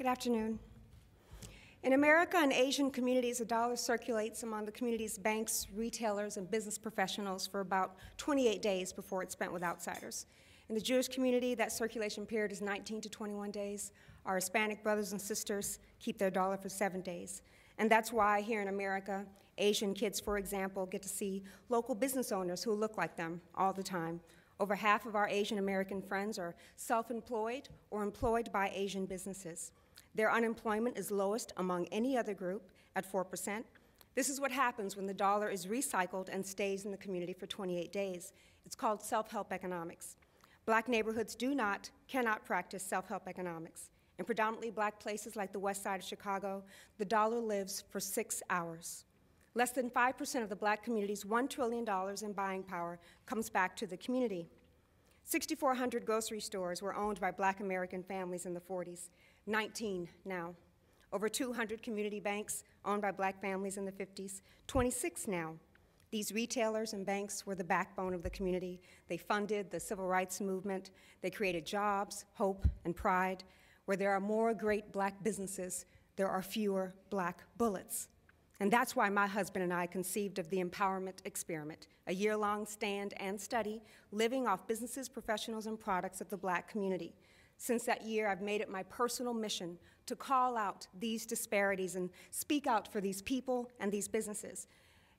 Good afternoon. In America and Asian communities, a dollar circulates among the community's banks, retailers, and business professionals for about 28 days before it's spent with outsiders. In the Jewish community, that circulation period is 19 to 21 days. Our Hispanic brothers and sisters keep their dollar for 7 days. And that's why here in America, Asian kids, for example, get to see local business owners who look like them all the time. Over half of our Asian American friends are self-employed or employed by Asian businesses. Their unemployment is lowest among any other group at 4%. This is what happens when the dollar is recycled and stays in the community for 28 days. It's called self-help economics. Black neighborhoods cannot practice self-help economics. In predominantly black places like the west side of Chicago, the dollar lives for 6 hours. Less than 5% of the black community's $1 trillion in buying power comes back to the community. 6,400 grocery stores were owned by black American families in the 40s, 19 now. Over 200 community banks owned by black families in the 50s, 26 now. These retailers and banks were the backbone of the community. They funded the civil rights movement. They created jobs, hope, and pride. Where there are more great black businesses, there are fewer black bullets. And that's why my husband and I conceived of the Empowerment Experiment, a year-long stand and study living off businesses, professionals, and products of the black community. Since that year, I've made it my personal mission to call out these disparities and speak out for these people and these businesses,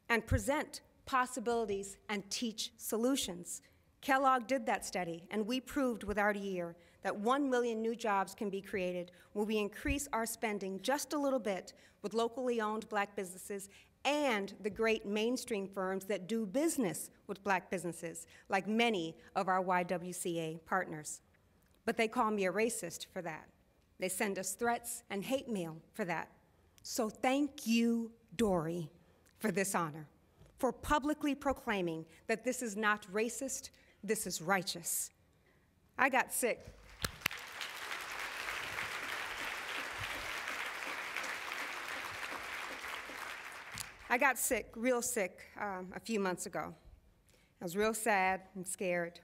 and present possibilities and teach solutions. Kellogg did that study, and we proved without a year that 1 million new jobs can be created when we increase our spending just a little bit with locally owned black businesses and the great mainstream firms that do business with black businesses, like many of our YWCA partners. But they call me a racist for that. They send us threats and hate mail for that. So thank you, Dory, for this honor, for publicly proclaiming that this is not racist, this is righteous. I got sick. I got sick, real sick, a few months ago. I was real sad and scared.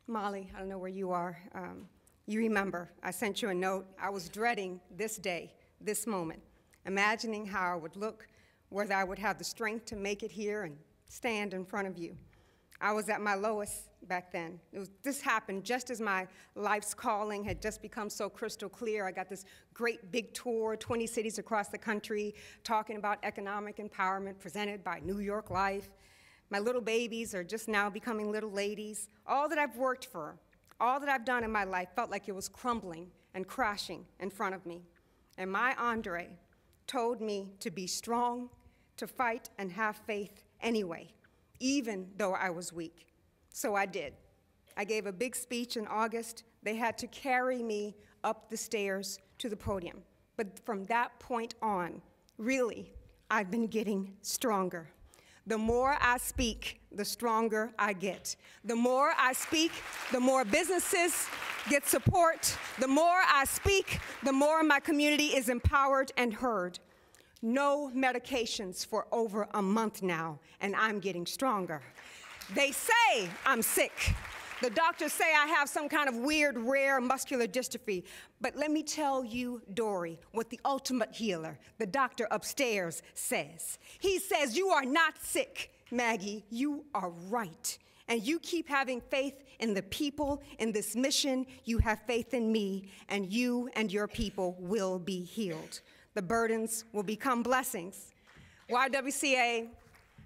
Molly, I don't know where you are. You remember, I sent you a note. I was dreading this day, this moment, imagining how I would look, whether I would have the strength to make it here and stand in front of you. I was at my lowest back then. This happened just as my life's calling had just become so crystal clear. I got this great big tour, 20 cities across the country, talking about economic empowerment presented by New York Life. My little babies are just now becoming little ladies. All that I've worked for, all that I've done in my life felt like it was crumbling and crashing in front of me. And my Andre told me to be strong, to fight and have faith anyway, even though I was weak. So I did. I gave a big speech in August. They had to carry me up the stairs to the podium. But from that point on, really, I've been getting stronger. The more I speak, the stronger I get. The more I speak, the more businesses get support. The more I speak, the more my community is empowered and heard. No medications for over a month now, and I'm getting stronger. They say I'm sick. The doctors say I have some kind of weird, rare muscular dystrophy. But let me tell you, Dory, what the ultimate healer, the doctor upstairs, says. He says, you are not sick, Maggie. You are right. And you keep having faith in the people, in this mission. You have faith in me, and you and your people will be healed. The burdens will become blessings. YWCA,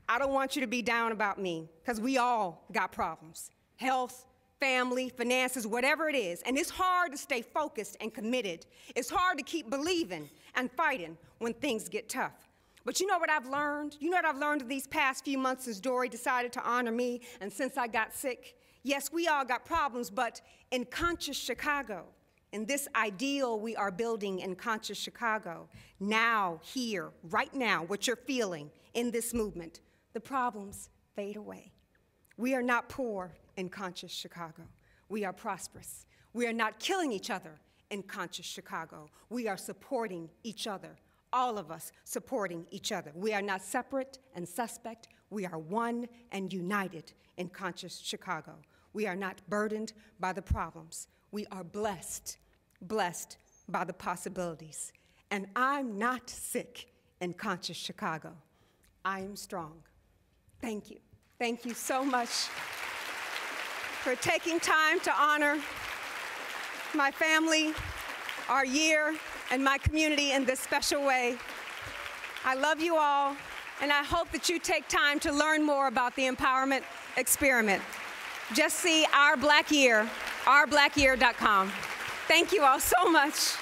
I don't want you to be down about me, because we all got problems. Health, family, finances, whatever it is. And it's hard to stay focused and committed. It's hard to keep believing and fighting when things get tough. But you know what I've learned? You know what I've learned these past few months as Dory decided to honor me and since I got sick? Yes, we all got problems, but in conscious Chicago, in this ideal we are building in conscious Chicago, now, here, right now, what you're feeling in this movement, the problems fade away. We are not poor in conscious Chicago. We are prosperous. We are not killing each other in conscious Chicago. We are supporting each other, all of us supporting each other. We are not separate and suspect. We are one and united in conscious Chicago. We are not burdened by the problems. We are blessed, blessed by the possibilities. And I'm not sick in conscious Chicago. I am strong. Thank you. Thank you so much for taking time to honor my family, our year, and my community in this special way. I love you all, and I hope that you take time to learn more about the empowerment experiment. Just see Our Black Year, ourblackyear.com. Thank you all so much.